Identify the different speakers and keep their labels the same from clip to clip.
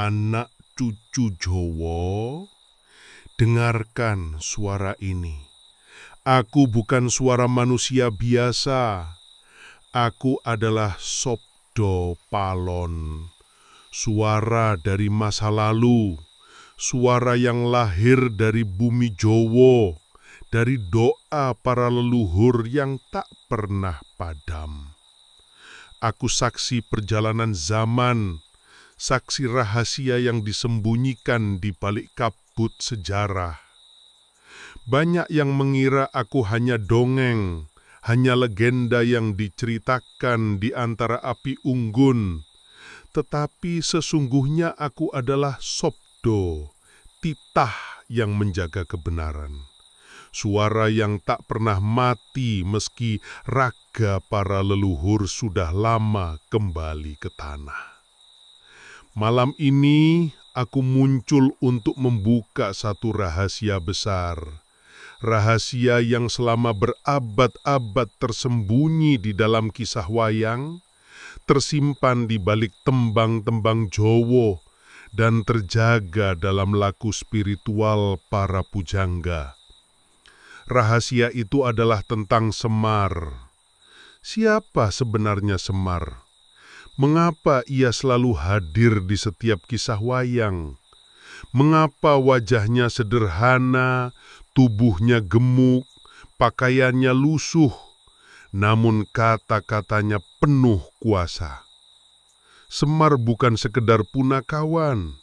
Speaker 1: Anak cucu Jowo, dengarkan suara ini. Aku bukan suara manusia biasa. Aku adalah Sabda Palon, suara dari masa lalu, suara yang lahir dari bumi Jowo, dari doa para leluhur yang tak pernah padam. Aku saksi perjalanan zaman, saksi rahasia yang disembunyikan di balik kabut sejarah. Banyak yang mengira aku hanya dongeng, hanya legenda yang diceritakan di antara api unggun. Tetapi sesungguhnya aku adalah Sabdo, titah yang menjaga kebenaran. Suara yang tak pernah mati meski raga para leluhur sudah lama kembali ke tanah. Malam ini aku muncul untuk membuka satu rahasia besar. Rahasia yang selama berabad-abad tersembunyi di dalam kisah wayang, tersimpan di balik tembang-tembang Jowo, dan terjaga dalam laku spiritual para pujangga. Rahasia itu adalah tentang Semar. Siapa sebenarnya Semar? Mengapa ia selalu hadir di setiap kisah wayang? Mengapa wajahnya sederhana, tubuhnya gemuk, pakaiannya lusuh, namun kata-katanya penuh kuasa? Semar bukan sekedar punakawan.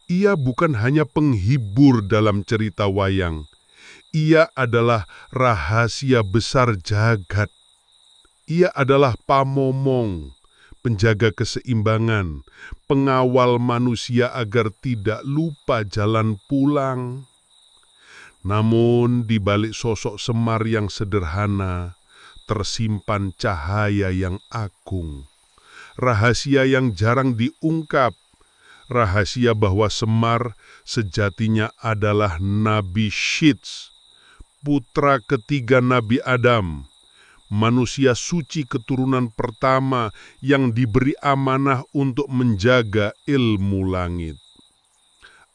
Speaker 1: Ia bukan hanya penghibur dalam cerita wayang. Ia adalah rahasia besar jagat. Ia adalah pamomong, penjaga keseimbangan, pengawal manusia agar tidak lupa jalan pulang. Namun di balik sosok Semar yang sederhana, tersimpan cahaya yang agung. Rahasia yang jarang diungkap, rahasia bahwa Semar sejatinya adalah Nabi Syits, putra ketiga Nabi Adam, manusia suci keturunan pertama yang diberi amanah untuk menjaga ilmu langit.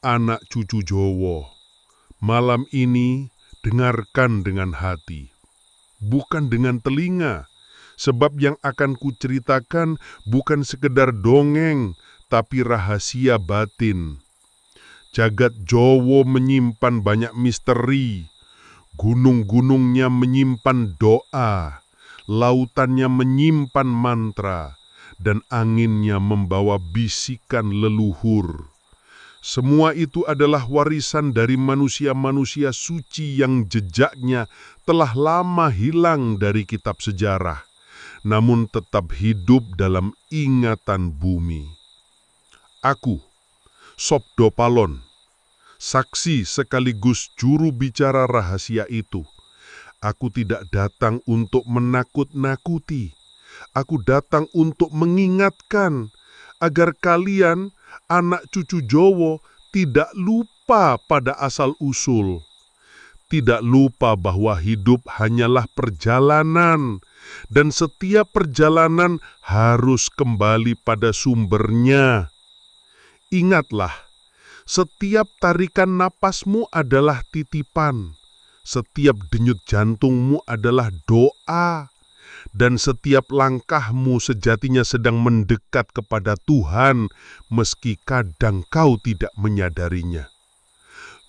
Speaker 1: Anak cucu Jowo, malam ini dengarkan dengan hati, bukan dengan telinga, sebab yang akan kuceritakan bukan sekedar dongeng, tapi rahasia batin. Jagat Jowo menyimpan banyak misteri, gunung-gunungnya menyimpan doa, lautannya menyimpan mantra, dan anginnya membawa bisikan leluhur. Semua itu adalah warisan dari manusia-manusia suci yang jejaknya telah lama hilang dari kitab sejarah, namun tetap hidup dalam ingatan bumi. Aku, Sabda Palon, saksi sekaligus juru bicara rahasia itu. Aku tidak datang untuk menakut-nakuti. Aku datang untuk mengingatkan agar kalian, anak cucu Jowo, tidak lupa pada asal-usul. Tidak lupa bahwa hidup hanyalah perjalanan, dan setiap perjalanan harus kembali pada sumbernya. Ingatlah, setiap tarikan napasmu adalah titipan. Setiap denyut jantungmu adalah doa, dan setiap langkahmu sejatinya sedang mendekat kepada Tuhan, meski kadang kau tidak menyadarinya.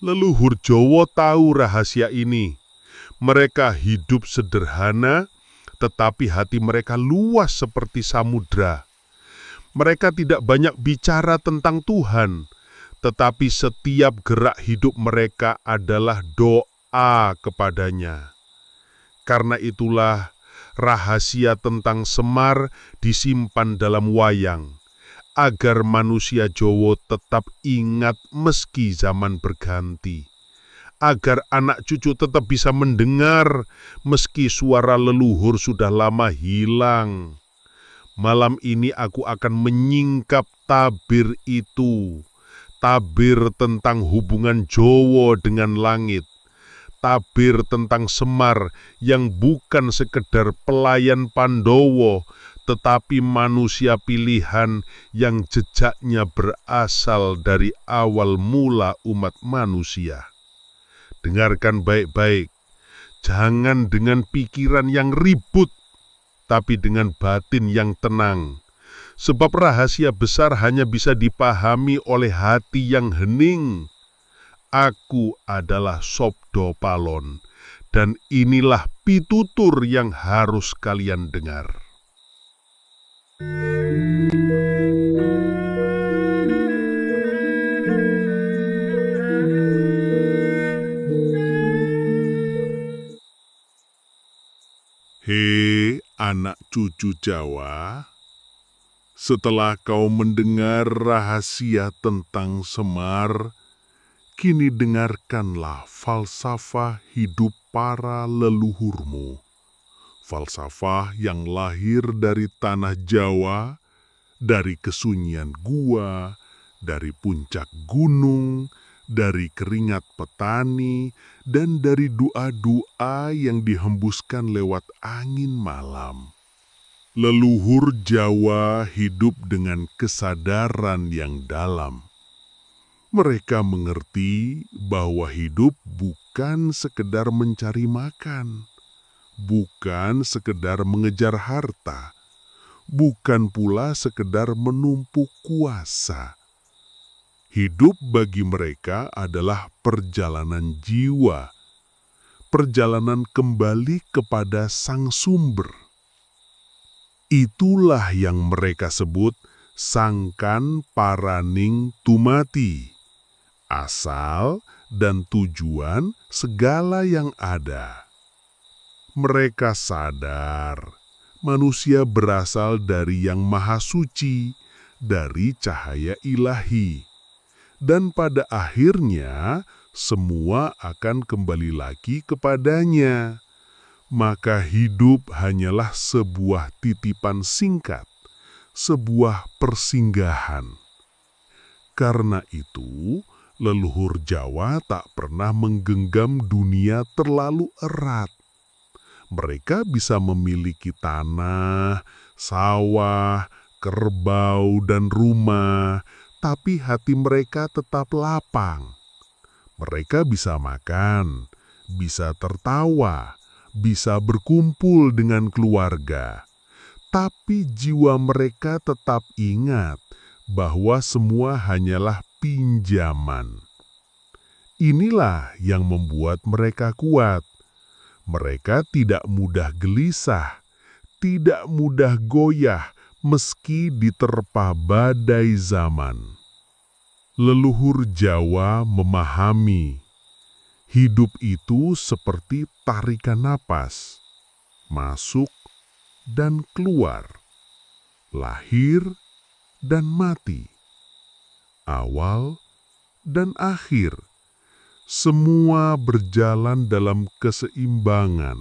Speaker 1: Leluhur Jowo tahu rahasia ini. Mereka hidup sederhana, tetapi hati mereka luas seperti samudra. Mereka tidak banyak bicara tentang Tuhan, tetapi setiap gerak hidup mereka adalah doa kepadanya. Karena itulah rahasia tentang Semar disimpan dalam wayang, agar manusia Jowo tetap ingat meski zaman berganti, agar anak cucu tetap bisa mendengar meski suara leluhur sudah lama hilang. Malam ini aku akan menyingkap tabir itu, tabir tentang hubungan Jowo dengan langit, tabir tentang Semar yang bukan sekedar pelayan Pandowo, tetapi manusia pilihan yang jejaknya berasal dari awal mula umat manusia. Dengarkan baik-baik, jangan dengan pikiran yang ribut, tapi dengan batin yang tenang. Sebab rahasia besar hanya bisa dipahami oleh hati yang hening. Aku adalah Sabda Palon, dan inilah pitutur yang harus kalian dengar. Hei anak cucu Jawa, setelah kau mendengar rahasia tentang Semar, kini dengarkanlah falsafah hidup para leluhurmu. Falsafah yang lahir dari tanah Jawa, dari kesunyian gua, dari puncak gunung, dari keringat petani, dan dari doa-doa yang dihembuskan lewat angin malam. Leluhur Jawa hidup dengan kesadaran yang dalam. Mereka mengerti bahwa hidup bukan sekedar mencari makan, bukan sekedar mengejar harta, bukan pula sekedar menumpuk kuasa. Hidup bagi mereka adalah perjalanan jiwa, perjalanan kembali kepada sang sumber. Itulah yang mereka sebut sangkan paraning tumati, asal dan tujuan segala yang ada. Mereka sadar manusia berasal dari Yang Maha Suci, dari cahaya ilahi. Dan pada akhirnya semua akan kembali lagi kepadanya. Maka hidup hanyalah sebuah titipan singkat, sebuah persinggahan. Karena itu, leluhur Jawa tak pernah menggenggam dunia terlalu erat. Mereka bisa memiliki tanah, sawah, kerbau, dan rumah, tapi hati mereka tetap lapang. Mereka bisa makan, bisa tertawa, bisa berkumpul dengan keluarga. Tapi jiwa mereka tetap ingat bahwa semua hanyalah pinjaman. Inilah yang membuat mereka kuat. Mereka tidak mudah gelisah, tidak mudah goyah, meski diterpa badai zaman. Leluhur Jawa memahami hidup itu seperti tarikan napas, masuk dan keluar, lahir dan mati, awal dan akhir. Semua berjalan dalam keseimbangan.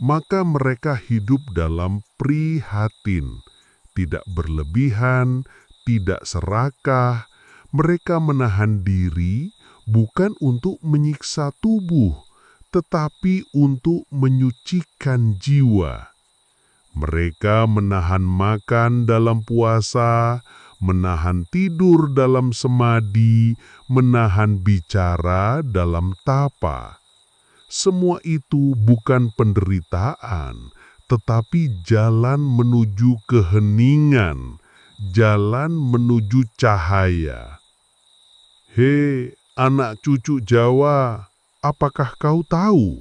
Speaker 1: Maka mereka hidup dalam prihatin, tidak berlebihan, tidak serakah. Mereka menahan diri bukan untuk menyiksa tubuh, tetapi untuk menyucikan jiwa. Mereka menahan makan dalam puasa, menahan tidur dalam semadi, menahan bicara dalam tapa. Semua itu bukan penderitaan, tetapi jalan menuju keheningan, jalan menuju cahaya. Hei, anak cucu Jawa, apakah kau tahu?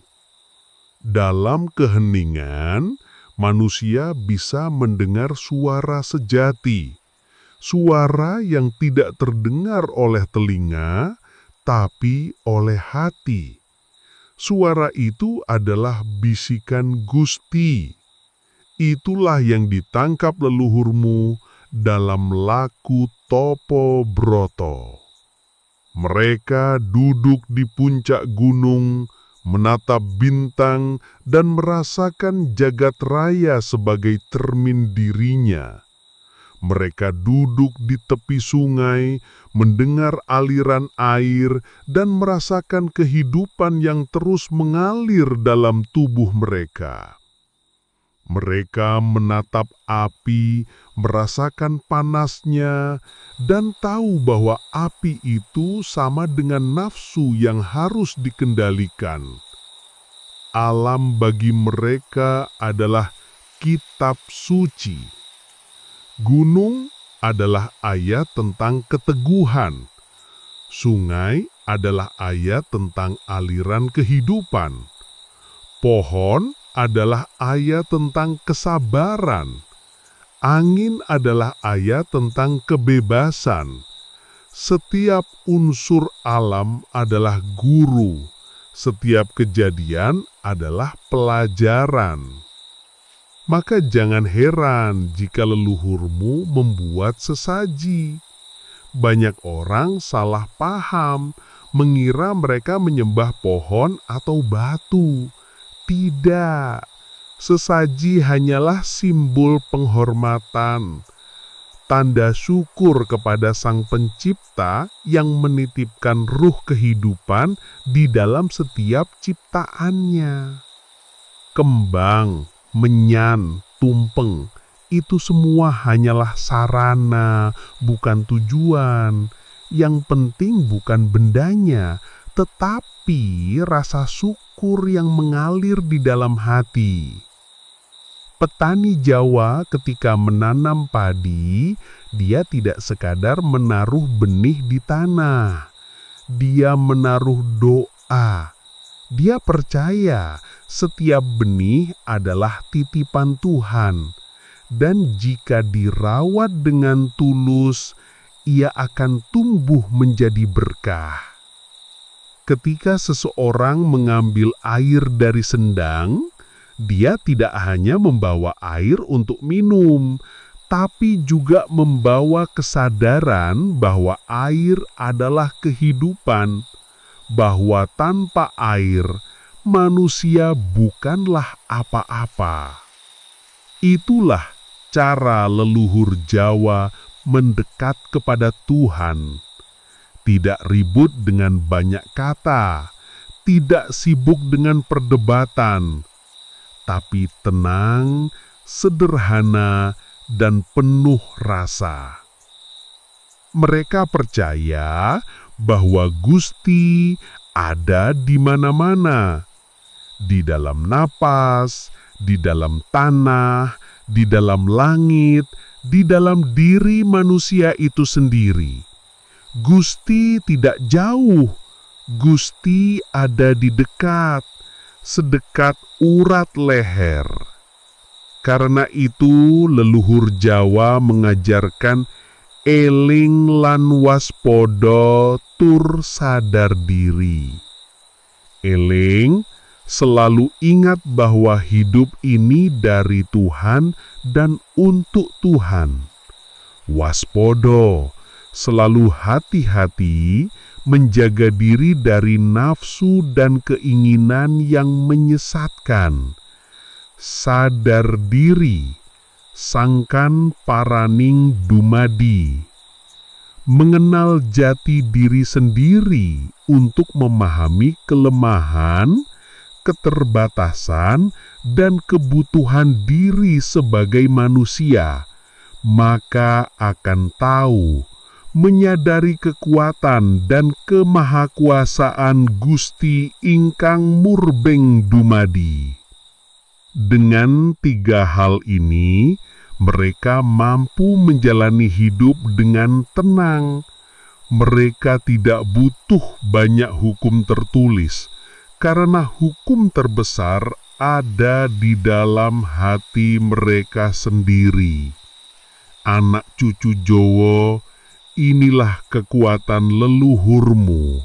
Speaker 1: Dalam keheningan, manusia bisa mendengar suara sejati. Suara yang tidak terdengar oleh telinga, tapi oleh hati. Suara itu adalah bisikan Gusti. Itulah yang ditangkap leluhurmu dalam laku Topo Broto. Mereka duduk di puncak gunung, menatap bintang, dan merasakan jagat raya sebagai cermin dirinya. Mereka duduk di tepi sungai, mendengar aliran air, dan merasakan kehidupan yang terus mengalir dalam tubuh mereka. Mereka menatap api, merasakan panasnya, dan tahu bahwa api itu sama dengan nafsu yang harus dikendalikan. Alam bagi mereka adalah kitab suci. Gunung adalah ayat tentang keteguhan. Sungai adalah ayat tentang aliran kehidupan. Pohon adalah ayat tentang kesabaran. Angin adalah ayat tentang kebebasan. Setiap unsur alam adalah guru. Setiap kejadian adalah pelajaran. Maka jangan heran jika leluhurmu membuat sesaji. Banyak orang salah paham, mengira mereka menyembah pohon atau batu. Tidak, sesaji hanyalah simbol penghormatan, tanda syukur kepada Sang Pencipta yang menitipkan ruh kehidupan di dalam setiap ciptaannya. Kembang, menyan, tumpeng, itu semua hanyalah sarana, bukan tujuan. Yang penting bukan bendanya, tetapi rasa syukur yang mengalir di dalam hati. Petani Jawa ketika menanam padi, dia tidak sekadar menaruh benih di tanah. Dia menaruh doa. Dia percaya setiap benih adalah titipan Tuhan. Dan jika dirawat dengan tulus, ia akan tumbuh menjadi berkah. Ketika seseorang mengambil air dari sendang, dia tidak hanya membawa air untuk minum, tapi juga membawa kesadaran bahwa air adalah kehidupan, bahwa tanpa air, manusia bukanlah apa-apa. Itulah cara leluhur Jawa mendekat kepada Tuhan. Tidak ribut dengan banyak kata, tidak sibuk dengan perdebatan, tapi tenang, sederhana, dan penuh rasa. Mereka percaya bahwa Gusti ada di mana-mana, di dalam napas, di dalam tanah, di dalam langit, di dalam diri manusia itu sendiri. Gusti tidak jauh, Gusti ada di dekat, sedekat urat leher. Karena itu leluhur Jawa mengajarkan eling lan waspodo tur sadar diri. Eling, selalu ingat bahwa hidup ini dari Tuhan dan untuk Tuhan. Waspodo, selalu hati-hati menjaga diri dari nafsu dan keinginan yang menyesatkan. Sadar diri, sangkan paraning dumadi. Mengenal jati diri sendiri untuk memahami kelemahan, keterbatasan, dan kebutuhan diri sebagai manusia, maka akan tahu, menyadari kekuatan dan kemahakuasaan Gusti ingkang murbeng dumadi. Dengan 3 hal ini, mereka mampu menjalani hidup dengan tenang. Mereka tidak butuh banyak hukum tertulis, karena hukum terbesar ada di dalam hati mereka sendiri. Anak cucu Jowo, inilah kekuatan leluhurmu.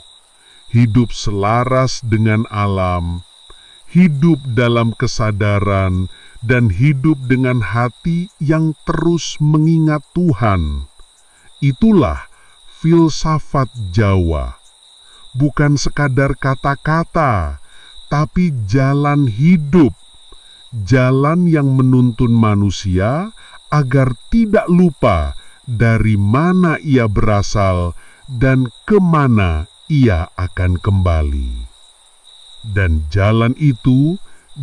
Speaker 1: Hidup selaras dengan alam, hidup dalam kesadaran, dan hidup dengan hati yang terus mengingat Tuhan. Itulah filsafat Jawa. Bukan sekadar kata-kata, tapi jalan hidup. Jalan yang menuntun manusia agar tidak lupa dari mana ia berasal dan kemana ia akan kembali. Dan jalan itu,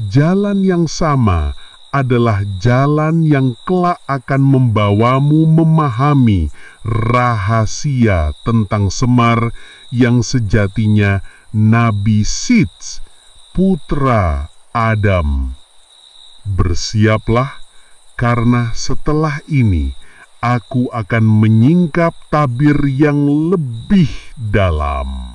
Speaker 1: jalan yang sama, adalah jalan yang kelak akan membawamu memahami rahasia tentang Semar yang sejatinya Nabi Sits, putra Adam. Bersiaplah, karena setelah ini aku akan menyingkap tabir yang lebih dalam.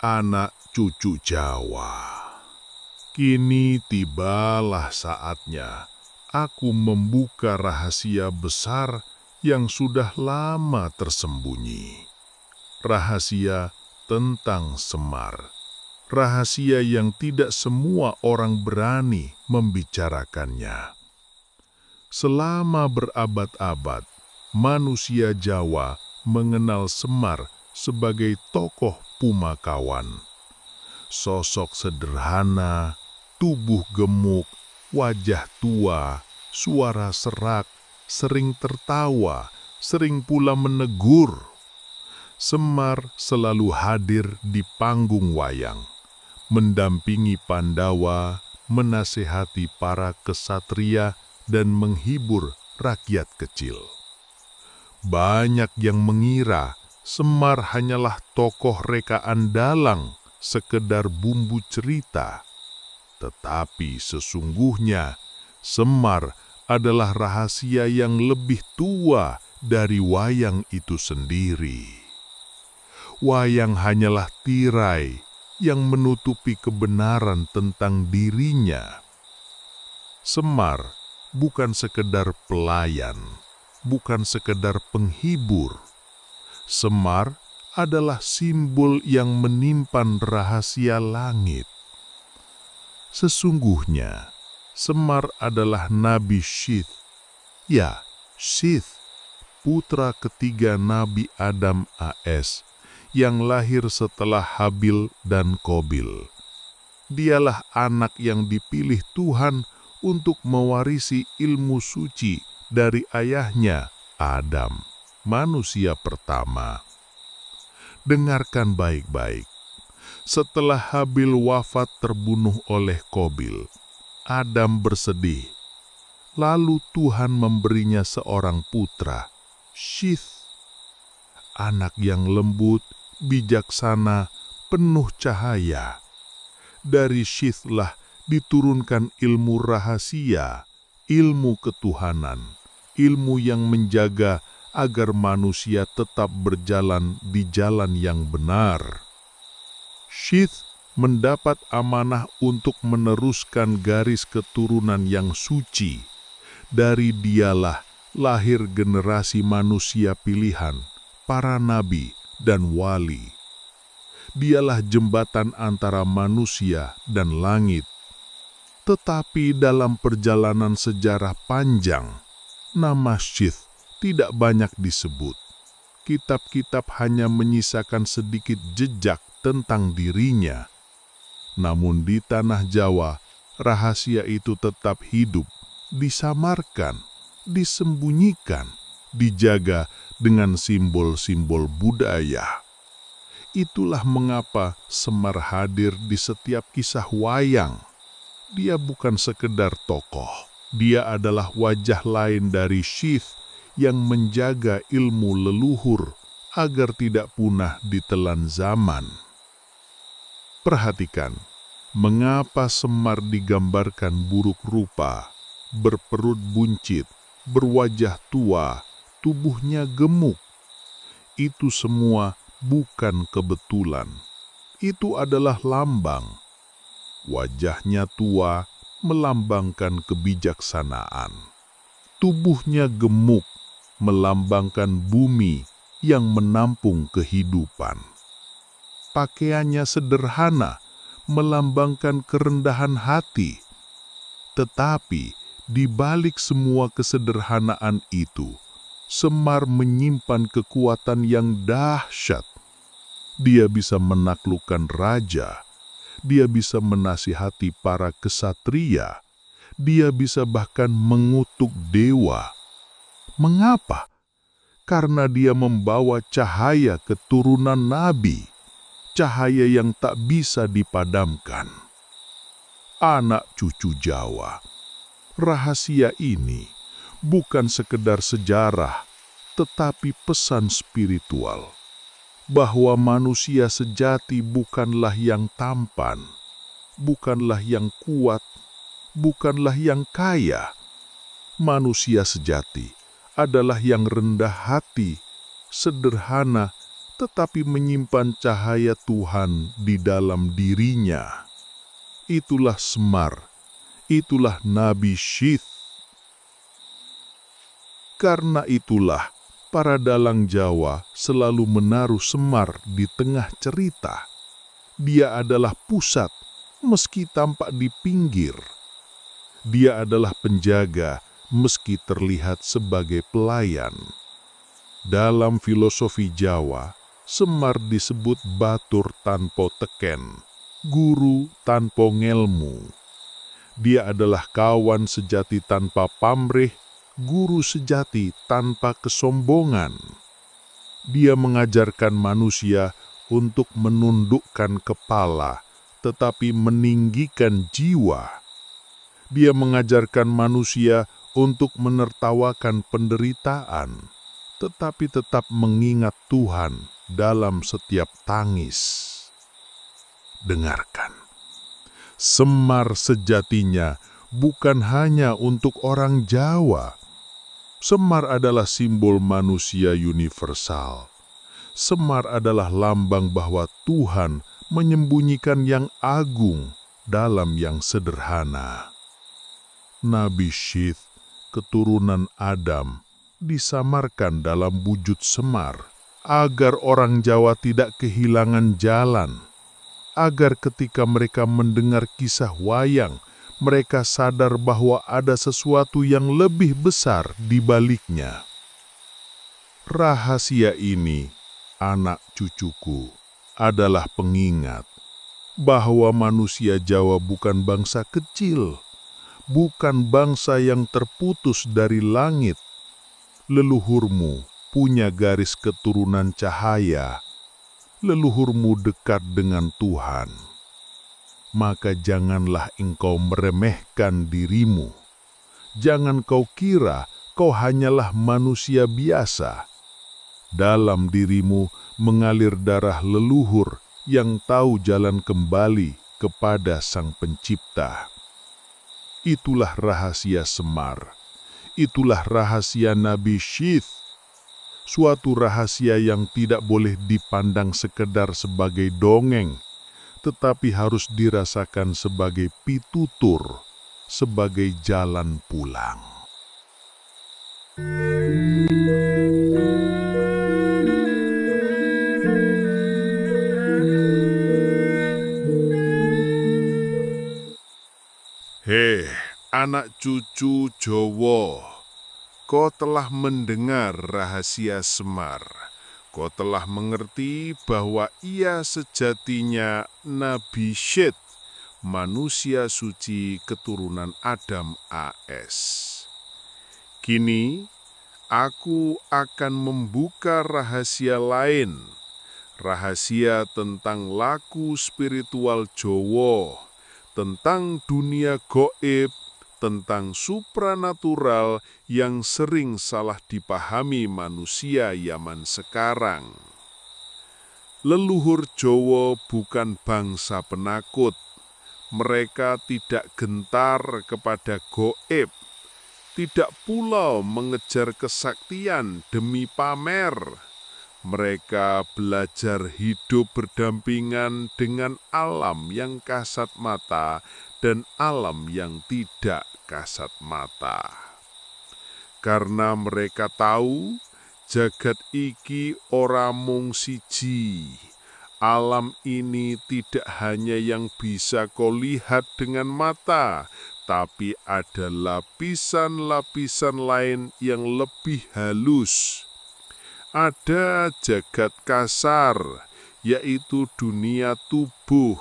Speaker 1: Anak cucu Jawa, kini tibalah saatnya aku membuka rahasia besar yang sudah lama tersembunyi. Rahasia tentang Semar. Rahasia yang tidak semua orang berani membicarakannya. Selama berabad-abad, manusia Jawa mengenal Semar sebagai tokoh Pumakawan. Sosok sederhana, tubuh gemuk, wajah tua, suara serak, sering tertawa, sering pula menegur. Semar selalu hadir di panggung wayang, mendampingi Pandawa, menasehati para kesatria, dan menghibur rakyat kecil. Banyak yang mengira Semar hanyalah tokoh rekaan dalang, sekedar bumbu cerita. Tetapi sesungguhnya Semar adalah rahasia yang lebih tua dari wayang itu sendiri. Wayang hanyalah tirai yang menutupi kebenaran tentang dirinya. Semar bukan sekedar pelayan, bukan sekedar penghibur. Semar adalah simbol yang menyimpan rahasia langit. Sesungguhnya, Semar adalah Nabi Syith. Ya, Syith, putra ketiga Nabi Adam AS, yang lahir setelah Habil dan Kobil. Dialah anak yang dipilih Tuhan untuk mewarisi ilmu suci dari ayahnya Adam, manusia pertama. Dengarkan baik-baik. Setelah Habil wafat terbunuh oleh Kobil, Adam bersedih. Lalu Tuhan memberinya seorang putra, Syith. Anak yang lembut, bijaksana, penuh cahaya. Dari Syithlah diturunkan ilmu rahasia, ilmu ketuhanan, ilmu yang menjaga agar manusia tetap berjalan di jalan yang benar. Syith mendapat amanah untuk meneruskan garis keturunan yang suci. Dari dialah lahir generasi manusia pilihan, para nabi dan wali. Dialah jembatan antara manusia dan langit. Tetapi dalam perjalanan sejarah panjang, nama Syith tidak banyak disebut. Kitab-kitab hanya menyisakan sedikit jejak tentang dirinya. Namun di tanah Jawa, rahasia itu tetap hidup, disamarkan, disembunyikan, dijaga dengan simbol-simbol budaya. Itulah mengapa Semar hadir di setiap kisah wayang. Dia bukan sekedar tokoh, dia adalah wajah lain dari Syith yang menjaga ilmu leluhur agar tidak punah ditelan zaman. Perhatikan, mengapa Semar digambarkan buruk rupa, berperut buncit, berwajah tua, tubuhnya gemuk. Itu semua bukan kebetulan. Itu adalah lambang. Wajahnya tua melambangkan kebijaksanaan. Tubuhnya gemuk melambangkan bumi yang menampung kehidupan. Pakaiannya sederhana melambangkan kerendahan hati. Tetapi di balik semua kesederhanaan itu, Semar menyimpan kekuatan yang dahsyat. Dia bisa menaklukkan raja, dia bisa menasihati para kesatria, Dia bisa bahkan mengutuk dewa. Mengapa? Karena dia membawa cahaya keturunan nabi, cahaya yang tak bisa dipadamkan. Anak cucu Jawa, rahasia ini bukan sekedar sejarah, tetapi pesan spiritual, bahwa manusia sejati bukanlah yang tampan, bukanlah yang kuat, bukanlah yang kaya. Manusia sejati adalah yang rendah hati, sederhana, tetapi menyimpan cahaya Tuhan di dalam dirinya. Itulah Semar, itulah Nabi Syith. Karena itulah para dalang Jawa selalu menaruh Semar di tengah cerita. Dia adalah pusat, meski tampak di pinggir. Dia adalah penjaga, meski terlihat sebagai pelayan. Dalam filosofi Jawa, Semar disebut batur tanpa teken, guru tanpa ngelmu. Dia adalah kawan sejati tanpa pamrih, guru sejati tanpa kesombongan. Dia mengajarkan manusia untuk menundukkan kepala, tetapi meninggikan jiwa. Dia mengajarkan manusia untuk menertawakan penderitaan, tetapi tetap mengingat Tuhan dalam setiap tangis. Dengarkan, Semar sejatinya bukan hanya untuk orang Jawa. Semar adalah simbol manusia universal. Semar adalah lambang bahwa Tuhan menyembunyikan yang agung dalam yang sederhana. Nabi Syith, keturunan Adam, disamarkan dalam wujud Semar, agar orang Jawa tidak kehilangan jalan, agar ketika mereka mendengar kisah wayang, mereka sadar bahwa ada sesuatu yang lebih besar di baliknya. Rahasia ini, anak cucuku, adalah pengingat bahwa manusia Jawa bukan bangsa kecil, bukan bangsa yang terputus dari langit. Leluhurmu punya garis keturunan cahaya. Leluhurmu dekat dengan Tuhan. Maka janganlah engkau meremehkan dirimu. Jangan kau kira kau hanyalah manusia biasa. Dalam dirimu mengalir darah leluhur yang tahu jalan kembali kepada Sang Pencipta. Itulah rahasia Semar. Itulah rahasia Nabi Syith. Suatu rahasia yang tidak boleh dipandang sekedar sebagai dongeng, tetapi harus dirasakan sebagai pitutur, sebagai jalan pulang. Hei, anak cucu Jawa, kau telah mendengar rahasia Semar. Kau telah mengerti bahwa ia sejatinya Nabi Syith, manusia suci keturunan Adam AS. Kini, aku akan membuka rahasia lain, rahasia tentang laku spiritual Jawa, tentang dunia gaib, tentang supranatural yang sering salah dipahami manusia zaman sekarang. Leluhur Jawa bukan bangsa penakut. Mereka tidak gentar kepada gaib, tidak pula mengejar kesaktian demi pamer. Mereka belajar hidup berdampingan dengan alam yang kasat mata dan alam yang tidak kasat mata. Karena mereka tahu jagat iki ora mung siji. Alam ini tidak hanya yang bisa kau lihat dengan mata, tapi ada lapisan-lapisan lain yang lebih halus. Ada jagat kasar, yaitu dunia tubuh,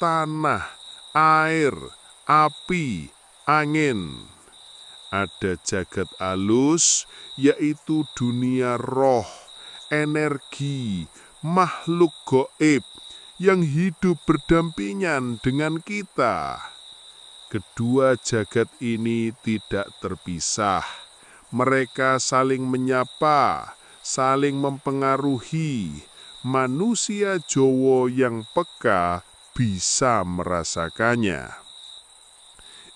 Speaker 1: tanah, air, api, angin. Ada jagat alus, yaitu dunia roh, energi, makhluk gaib yang hidup berdampingan dengan kita. Kedua jagat ini tidak terpisah. Mereka saling menyapa, saling mempengaruhi. Manusia Jawa yang peka bisa merasakannya.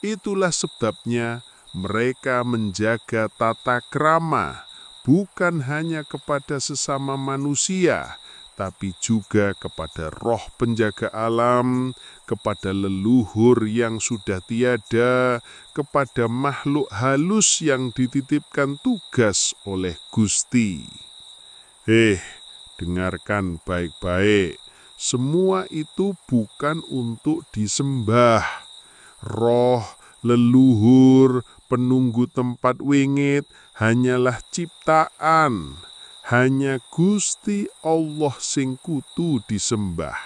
Speaker 1: Itulah sebabnya mereka menjaga tata krama, bukan hanya kepada sesama manusia, tapi juga kepada roh penjaga alam, kepada leluhur yang sudah tiada, kepada makhluk halus yang dititipkan tugas oleh Gusti. Dengarkan baik-baik, semua itu bukan untuk disembah. Roh, leluhur, penunggu tempat wingit hanyalah ciptaan. Hanya Gusti Allah sing kudu disembah.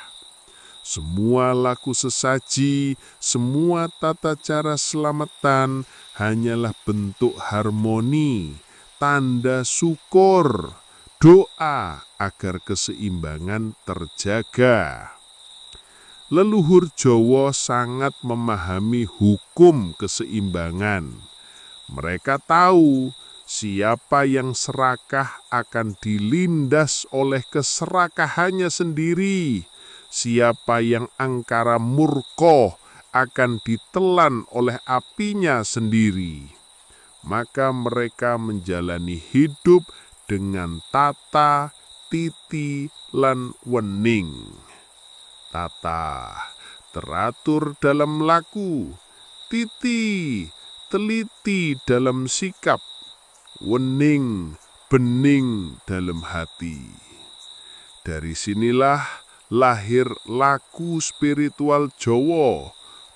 Speaker 1: Semua laku sesaji, semua tata cara selamatan hanyalah bentuk harmoni, tanda syukur, doa agar keseimbangan terjaga. Leluhur Jawa sangat memahami hukum keseimbangan. Mereka tahu siapa yang serakah akan dilindas oleh keserakahannya sendiri. Siapa yang angkara murka akan ditelan oleh apinya sendiri. Maka mereka menjalani hidup dengan tata, titi, lan wening. Tata, teratur dalam laku. Titi, teliti dalam sikap. Wening, bening dalam hati. Dari sinilah lahir laku spiritual Jawa,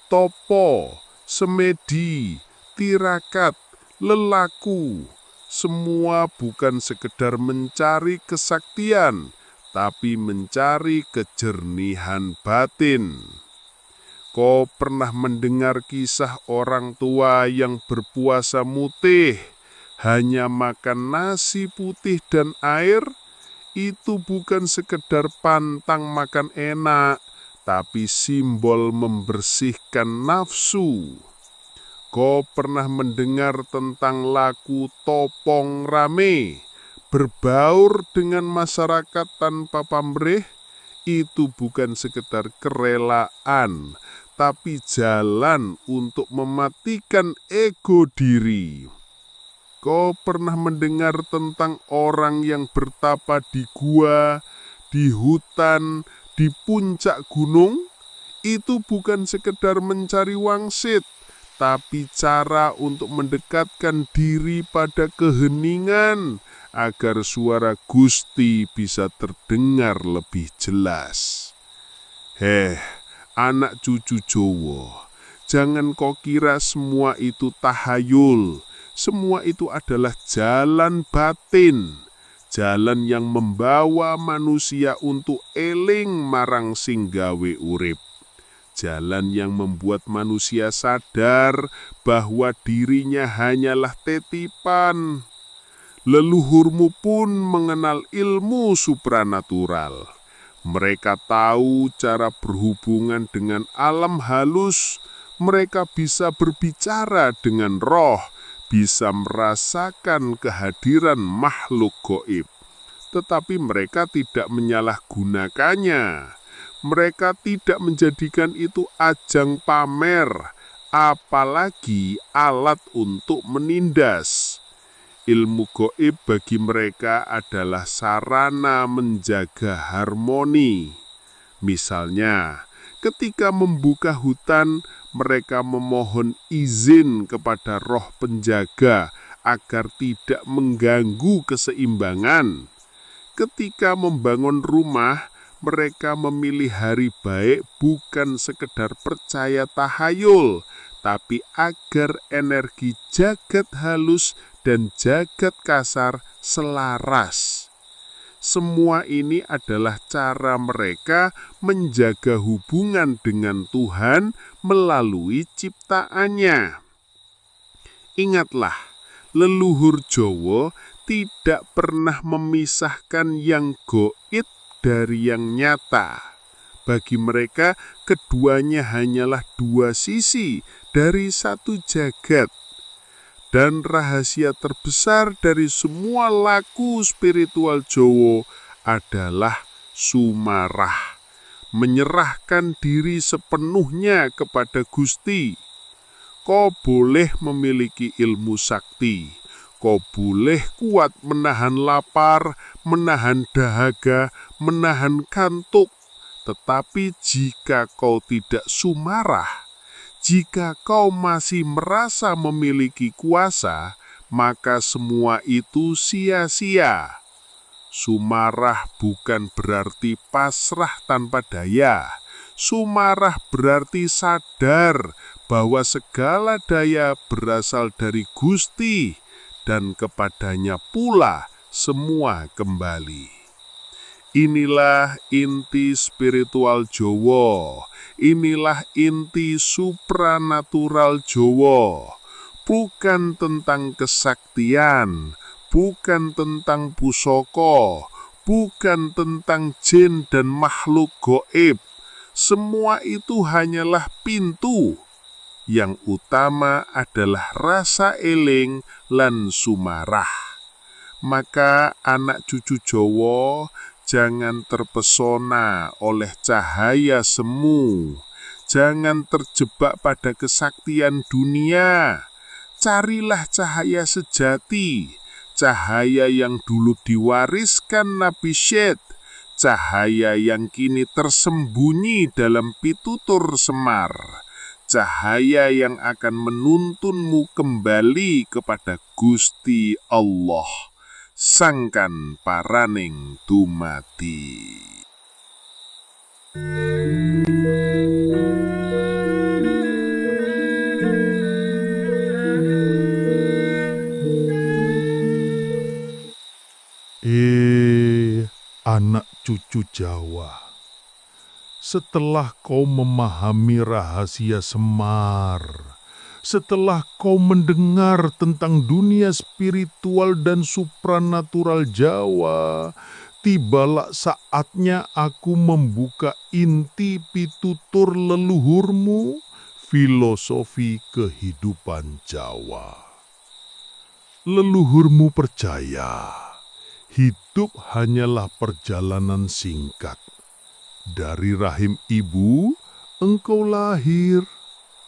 Speaker 1: topo, semedi, tirakat, lelaku. Semua bukan sekedar mencari kesaktian, tapi mencari kejernihan batin. Kau pernah mendengar kisah orang tua yang berpuasa mutih, hanya makan nasi putih dan air? Itu bukan sekedar pantang makan enak, tapi simbol membersihkan nafsu. Kau pernah mendengar tentang laku topong rame, berbaur dengan masyarakat tanpa pamrih? Itu bukan sekedar kerelaan, tapi jalan untuk mematikan ego diri. Kau pernah mendengar tentang orang yang bertapa di gua, di hutan, di puncak gunung? Itu bukan sekedar mencari wangsit, tapi cara untuk mendekatkan diri pada keheningan, agar suara Gusti bisa terdengar lebih jelas. Anak cucu Jawa, jangan kau kira semua itu tahayul. Semua itu adalah jalan batin, jalan yang membawa manusia untuk eling marang sing gawe urip. Jalan yang membuat manusia sadar bahwa dirinya hanyalah titipan. Leluhurmu pun mengenal ilmu supranatural. Mereka tahu cara berhubungan dengan alam halus. Mereka bisa berbicara dengan roh, bisa merasakan kehadiran makhluk gaib. Tetapi mereka tidak menyalahgunakannya. Mereka tidak menjadikan itu ajang pamer, apalagi alat untuk menindas. Ilmu gaib bagi mereka adalah sarana menjaga harmoni. Misalnya, ketika membuka hutan, mereka memohon izin kepada roh penjaga agar tidak mengganggu keseimbangan. Ketika membangun rumah, mereka memilih hari baik bukan sekedar percaya tahayul, tapi agar energi jagat halus dan jagat kasar selaras. Semua ini adalah cara mereka menjaga hubungan dengan Tuhan melalui ciptaannya. Ingatlah, leluhur Jawa tidak pernah memisahkan yang goib dari yang nyata. Bagi mereka, keduanya hanyalah dua sisi dari satu jagat. Dan rahasia terbesar dari semua laku spiritual Jawa adalah sumarah, menyerahkan diri sepenuhnya kepada Gusti. Kau boleh memiliki ilmu sakti, kau boleh kuat menahan lapar, menahan dahaga, menahan kantuk. Tetapi jika kau tidak sumarah, jika kau masih merasa memiliki kuasa, maka semua itu sia-sia. Sumarah bukan berarti pasrah tanpa daya. Sumarah berarti sadar bahwa segala daya berasal dari Gusti dan kepadanya pula semua kembali. Inilah inti spiritual Jawa, inilah inti supranatural Jawa. Bukan tentang kesaktian, bukan tentang pusaka, bukan tentang jin dan makhluk goib. Semua itu hanyalah pintu. Yang utama adalah rasa eling lan sumarah. Maka anak cucu Jawa jangan terpesona oleh cahaya semu. Jangan terjebak pada kesaktian dunia. Carilah cahaya sejati, cahaya yang dulu diwariskan Nabi Syed, cahaya yang kini tersembunyi dalam pitutur Semar, cahaya yang akan menuntunmu kembali kepada Gusti Allah, sangkan paraning dumati.
Speaker 2: Anak cucu Jawa, setelah kau memahami rahasia Semar, setelah kau mendengar tentang dunia spiritual dan supranatural Jawa, tibalah saatnya aku membuka inti pitutur leluhurmu, filosofi kehidupan Jawa. Leluhurmu percaya, hidup hanyalah perjalanan singkat. Dari rahim ibu, engkau lahir.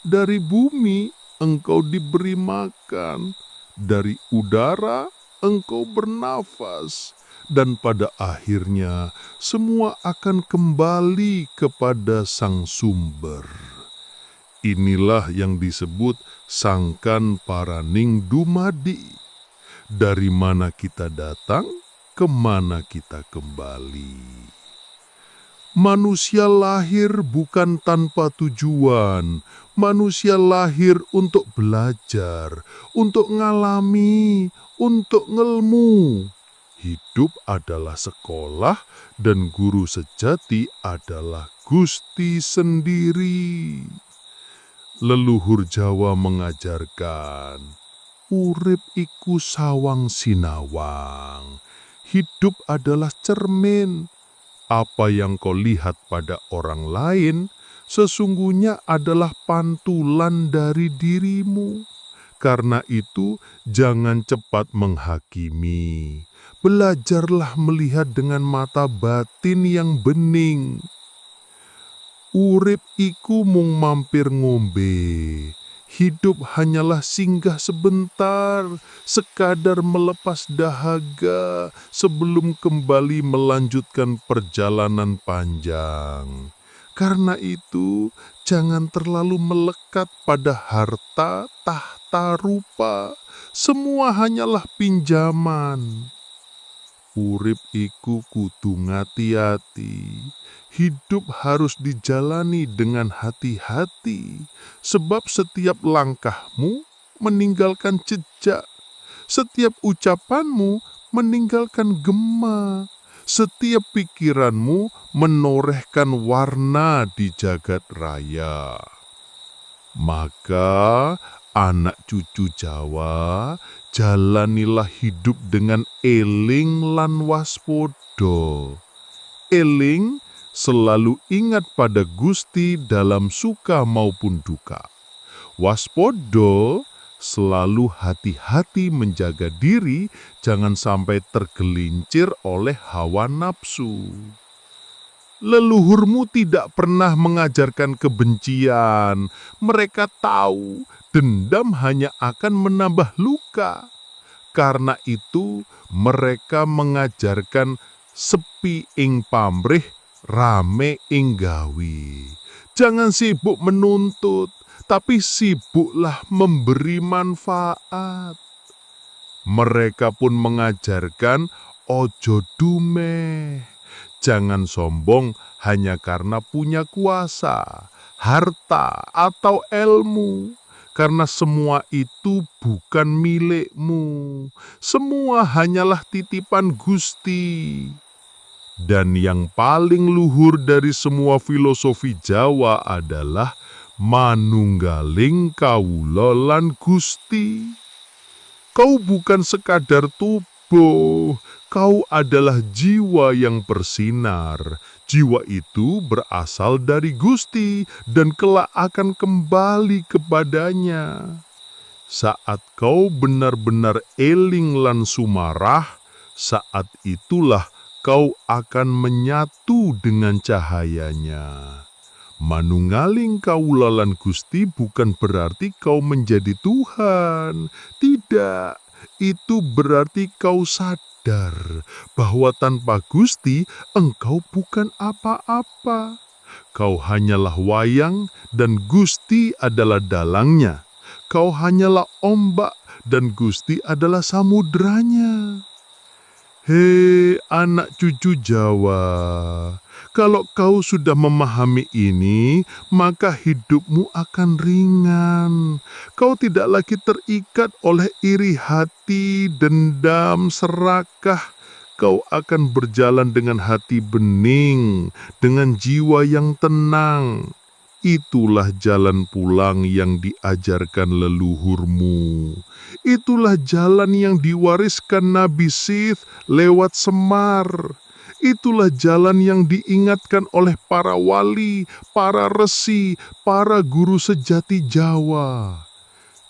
Speaker 2: Dari bumi, engkau diberi makan. Dari udara, engkau bernafas. Dan pada akhirnya, semua akan kembali kepada sang sumber. Inilah yang disebut sangkan paraning dumadi. Dari mana kita datang, kemana kita kembali. Manusia lahir bukan tanpa tujuan. Manusia lahir untuk belajar, untuk ngalami, untuk ngelmu. Hidup adalah sekolah dan guru sejati adalah Gusti sendiri. Leluhur Jawa mengajarkan, urip iku sawang sinawang. Hidup adalah cermin. Apa yang kau lihat pada orang lain, sesungguhnya adalah pantulan dari dirimu. Karena itu, jangan cepat menghakimi. Belajarlah melihat dengan mata batin yang bening. Urip iku mung mampir ngombe. Hidup hanyalah singgah sebentar, sekadar melepas dahaga sebelum kembali melanjutkan perjalanan panjang. Karena itu, jangan terlalu melekat pada harta, tahta, rupa. Semua hanyalah pinjaman. Urip iku kudu ngati-ati. Hidup harus dijalani dengan hati-hati, sebab setiap langkahmu meninggalkan jejak, setiap ucapanmu meninggalkan gema, setiap pikiranmu menorehkan warna di jagat raya. Maka Anak cucu Jawa, jalanilah hidup dengan eling lan waspodo. Eling, selalu ingat pada Gusti dalam suka maupun duka. Waspodo, selalu hati-hati menjaga diri, jangan sampai tergelincir oleh hawa nafsu. Leluhurmu tidak pernah mengajarkan kebencian. Mereka tahu dendam hanya akan menambah luka. Karena itu mereka mengajarkan sepi ing pamrih, rame ing gawi. Jangan sibuk menuntut, tapi sibuklah memberi manfaat. Mereka pun mengajarkan ojo dumeh. Jangan sombong hanya karena punya kuasa, harta, atau ilmu. Karena semua itu bukan milikmu. Semua hanyalah titipan Gusti. Dan yang paling luhur dari semua filosofi Jawa adalah manunggaling kawula lan Gusti. Kau bukan sekadar tubuh, kau adalah jiwa yang bersinar. Jiwa itu berasal dari Gusti dan kelak akan kembali kepadanya. Saat kau benar-benar eling lan sumarah, saat itulah kau akan menyatu dengan cahayanya. Manunggaling kawula lan Gusti bukan berarti kau menjadi Tuhan. Tidak, itu berarti kau sadar bahwa tanpa Gusti engkau bukan apa-apa. Kau hanyalah wayang dan Gusti adalah dalangnya. Kau hanyalah ombak dan Gusti adalah samudranya. Hei anak cucu Jawa, kalau kau sudah memahami ini, maka hidupmu akan ringan. Kau tidak lagi terikat oleh iri hati, dendam, serakah. Kau akan berjalan dengan hati bening, dengan jiwa yang tenang. Itulah jalan pulang yang diajarkan leluhurmu. Itulah jalan yang diwariskan Nabi Sith lewat Semar. Itulah jalan yang diingatkan oleh para wali, para resi, para guru sejati Jawa.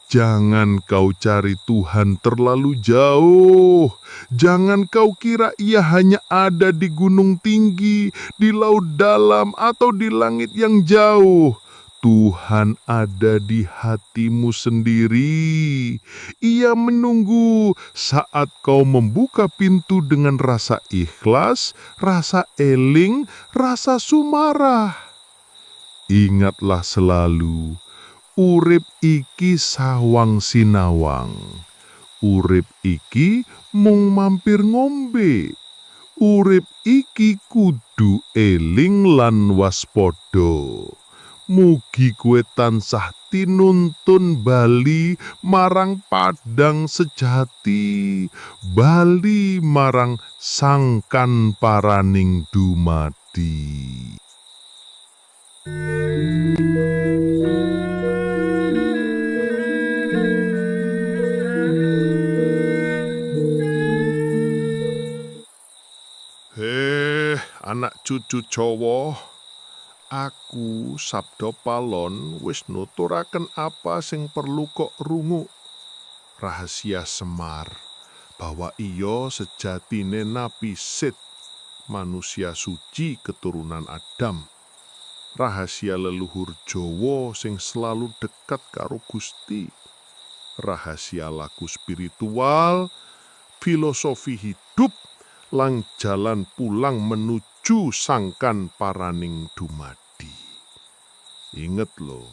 Speaker 2: Jangan kau cari Tuhan terlalu jauh. Jangan kau kira ia hanya ada di gunung tinggi, di laut dalam, atau di langit yang jauh. Tuhan ada di hatimu sendiri. Ia menunggu saat kau membuka pintu dengan rasa ikhlas, rasa eling, rasa sumarah. Ingatlah selalu, urip iki sawang sinawang. Urip iki mung mampir ngombe. Urip iki kudu eling lan waspada. Mugi kue tansah tinuntun bali marang padang sejati, bali marang sangkan paraning dumadi. Anak cucu Jawa, aku Sabda Palon wis nuturaken apa sing perlu kok rungu. Rahasia Semar bahwa iyo sejatine Nabi Sith, manusia suci keturunan Adam. Rahasia leluhur Jawa sing selalu dekat karo Gusti. Rahasia laku spiritual, filosofi hidup, lang jalan pulang menuju sangkan paraning dumadi. Inget lo,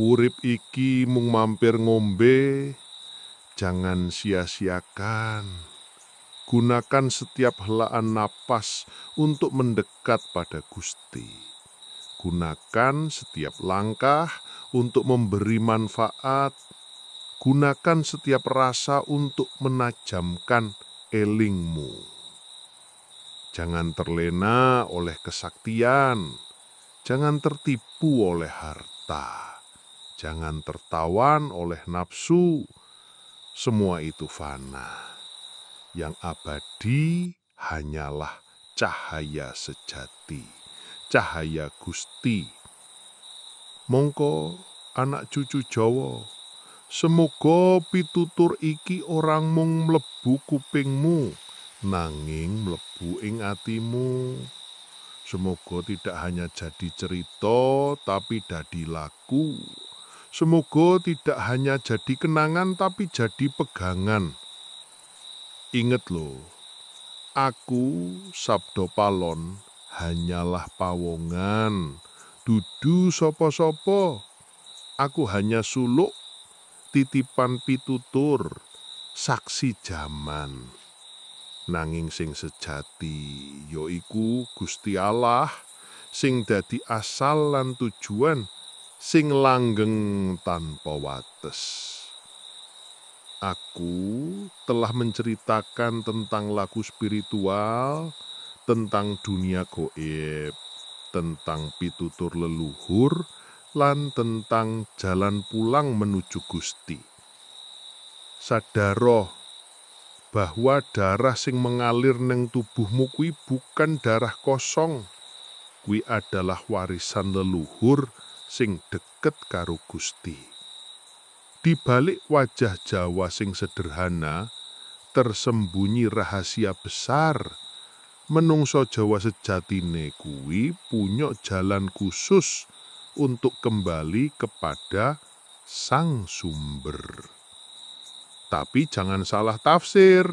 Speaker 2: urip iki mung mampir ngombe, jangan sia-siakan. Gunakan setiap helaan napas untuk mendekat pada Gusti. Gunakan setiap langkah untuk memberi manfaat. Gunakan setiap rasa untuk menajamkan elingmu. Jangan terlena oleh kesaktian. Jangan tertipu oleh harta. Jangan tertawan oleh nafsu. Semua itu fana. Yang abadi hanyalah cahaya sejati, cahaya Gusti. Mongko anak cucu Jawa, semoga pitutur iki orang mung mlebu kupingmu, nanging mlebu ing atimu. Semoga tidak hanya jadi cerita, tapi dadi laku. Semoga tidak hanya jadi kenangan, tapi jadi pegangan. Ingat loh, aku Sabdo Palon hanyalah pawongan, dudu sopo-sopo. Aku hanya suluk, titipan pitutur, saksi jaman. Nanging sing sejati yaiku Gusti Allah, sing dadi asal lan tujuan, sing langgeng tanpa wates. Aku telah menceritakan tentang laku spiritual, tentang dunia goib, tentang pitutur leluhur, lan tentang jalan pulang menuju Gusti. Sadaro bahwa darah sing mengalir neng tubuhmu kuwi bukan darah kosong. Kuwi adalah warisan leluhur sing deket karo Gusti. Di balik wajah Jawa sing sederhana, tersembunyi rahasia besar. Menungso Jawa sejatine kuwi punya jalan khusus untuk kembali kepada sang sumber. Tapi jangan salah tafsir.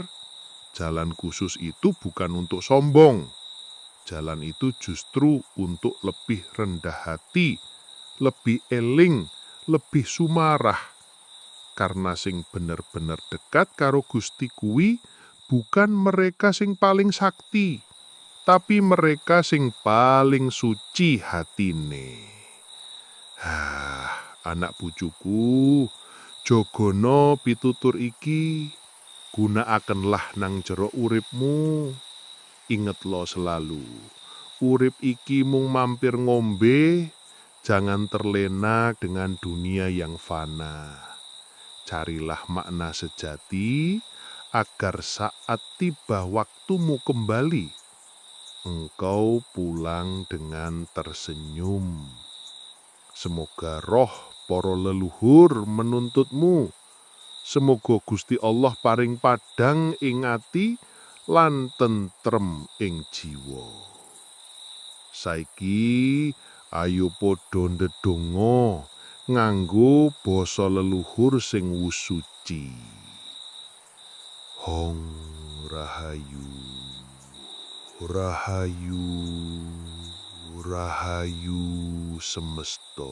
Speaker 2: Jalan khusus itu bukan untuk sombong. Jalan itu justru untuk lebih rendah hati, lebih eling, lebih sumarah. Karena sing bener-bener dekat karo Gusti kuwi bukan mereka sing paling sakti, tapi mereka sing paling suci hatine. Anak bujuku, jogono pitutur iki, gunakakenlah nang jero uripmu. Inget lo selalu, urip iki mung mampir ngombe, jangan terlena dengan dunia yang fana. Carilah makna sejati, agar saat tiba waktumu kembali, engkau pulang dengan tersenyum. Semoga roh para leluhur menuntutmu. Semoga Gusti Allah paring padang ing ati lan tentrem ing jiwa. Saiki ayo padha ndedonga nganggo basa leluhur sing wus suci. Hong Rahayu, Rahayu, Rahayu semesta.